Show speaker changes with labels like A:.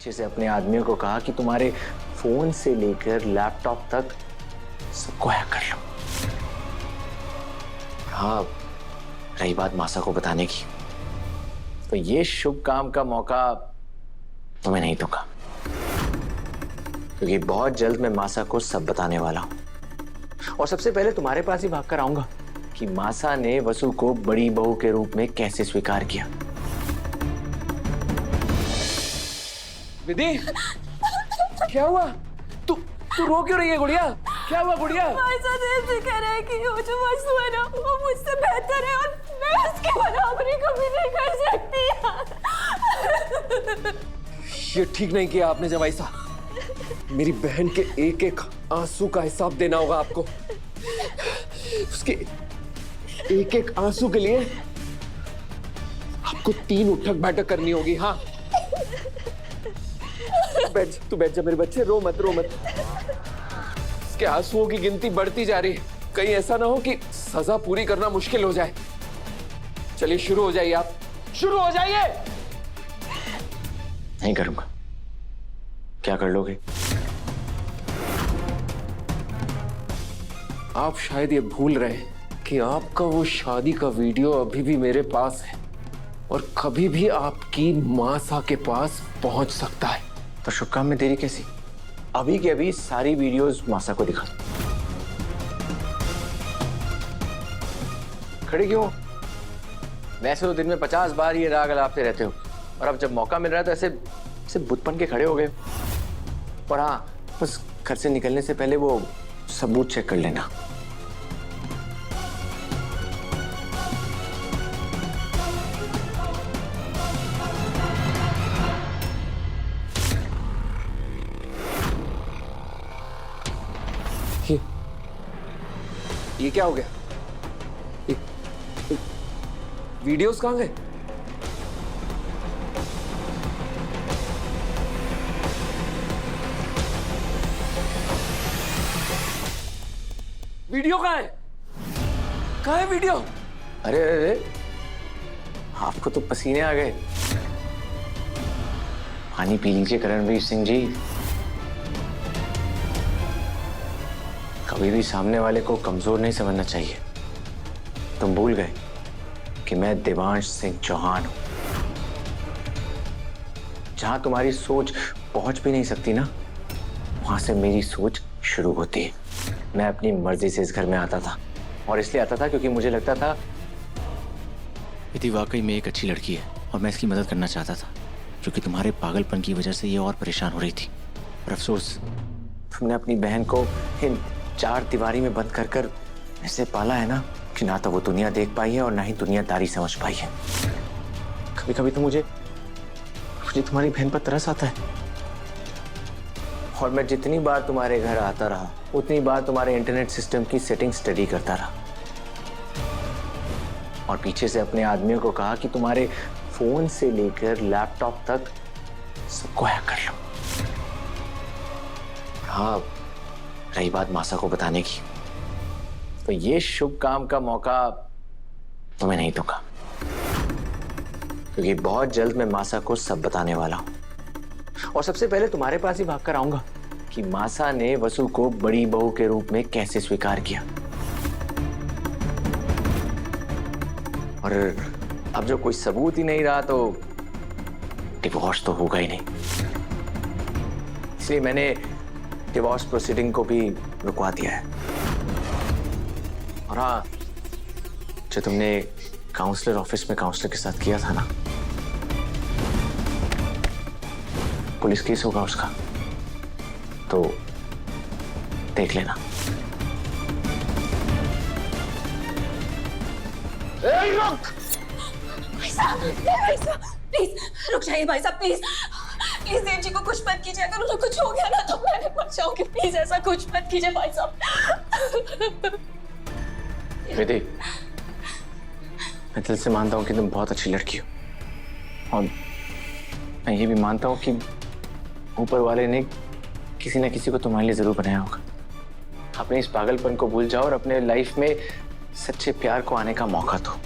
A: पीछे से अपने आदमियों को कहा कि तुम्हारे फोन से लेकर लैपटॉप तक सबको हैक कर लो। हाँ, रही बात मासा को बताने की, तो ये शुभ काम का मौका तुम्हें नहीं दूंगा, क्योंकि बहुत जल्द मैं मासा को सब बताने वाला हूं। और सबसे पहले तुम्हारे पास ही भागकर आऊंगा कि मासा ने वसु को बड़ी बहू के रूप में कैसे स्वीकार किया।
B: विधि, क्या हुआ? तू रो क्यों रही है गुड़िया? क्या हुआ गुड़िया?
C: ऐसा दिल कह रहा है कि वो जो वसु है ना, वो मुझसे बेहतर है और मैं उसके बराबरी कभी नहीं कर सकती।
B: ये ठीक नहीं किया आपने जवाई साहब। मेरी बहन के एक एक आंसू का हिसाब देना होगा आपको। उसके एक एक आंसू के लिए आपको 3 उठक बैठक करनी होगी। हाँ, तू बैठ जा मेरे बच्चे, रो मत रो मत। इसके आंसुओं की गिनती बढ़ती जा रही है, कहीं ऐसा ना हो कि सजा पूरी करना मुश्किल हो जाए। चलिए शुरू हो जाइए, आप शुरू हो जाइए।
A: नहीं करूंगा। क्या कर लोगे?
B: आप शायद ये भूल रहे हैं कि आपका वो शादी का वीडियो अभी भी मेरे पास है और कभी भी आपकी मासा के पास पहुंच सकता है।
A: तो शुभ काम में देरी कैसी? अभी के अभी सारी वीडियोस मासा को दिखा दो। खड़े क्यों? वैसे तो दिन में 50 बार ये राग अलापते रहते हो, और अब जब मौका मिल रहा है तो ऐसे बुतपन के खड़े हो गए। और हाँ, बस घर से निकलने से पहले वो सबूत चेक कर लेना।
B: ये क्या हो गया? वीडियोस कहां गए? वीडियो कहां है? कहां है वीडियो?
A: अरे अरे, आपको तो पसीने आ गए। पानी पी लीजिए करणवीर सिंह जी। कभी भी सामने वाले को कमजोर नहीं समझना चाहिए। तुम भूल गए कि मैं देवांश सिंह चौहान हूं। जहां तुम्हारी सोच पहुंच भी नहीं सकती ना, वहां से मेरी सोच शुरू होती है। मैं अपनी मर्जी से इस घर में आता था, और इसलिए आता था क्योंकि मुझे लगता था विधि वाकई में एक अच्छी लड़की है और मैं इसकी मदद करना चाहता था, क्योंकि तुम्हारे पागलपन की वजह से ये और परेशान हो रही थी। और अफसोस, तुमने अपनी बहन को इन 4 दीवारी में बंद कर कर ऐसे पाला है ना कि ना तो वो दुनिया देख पाई है और ना ही दुनियादारी समझ पाई है। कभी कभी तो मुझे तुम्हारी बहन पर तरस आता है, और मैं जितनी बार तुम्हारे घर आता रहा उतनी बार तुम्हारे इंटरनेट सिस्टम की सेटिंग स्टडी करता रहा, और पीछे से अपने आदमियों को कहा कि तुम्हारे फोन से लेकर लैपटॉप तक सबको हैक कर लो। हाँ, रही बात मासा को बताने की, तो ये शुभ काम का मौका तुम्हें नहीं दूंगा, क्योंकि बहुत जल्द मैं मासा को सब बताने वाला हूं। और सबसे पहले तुम्हारे पास ही भागकर आऊंगा कि मासा ने वसु को बड़ी बहू के रूप में कैसे स्वीकार किया। और अब जो कोई सबूत ही नहीं रहा तो डिवोर्स तो होगा ही नहीं, इसलिए मैंने डिवोर्स प्रोसीडिंग को भी रुकवा दिया है। और हाँ, जो तुमने काउंसलर ऑफिस में काउंसलर के साथ किया था ना, पुलिस केस होगा उसका, तो देख लेना।
C: रुक! भाई साहब, प्लीज रुक जाइए भाई साहब, प्लीज प्लीज देव जी को कुछ मत कीजिए। अगर उन्हें कुछ हो गया ना तो मैंने मर जाऊंगी। प्लीज ऐसा कुछ मत कीजिए भाई साहब।
A: विधि, मैं दिल से मानता हूँ कि तुम बहुत अच्छी लड़की हो, और मैं ये भी मानता हूँ कि ऊपर वाले ने किसी न किसी को तुम्हारे लिए जरूर बनाया होगा। अपने इस पागलपन को भूल जाओ और अपने लाइफ में सच्चे प्यार को आने का मौका दो।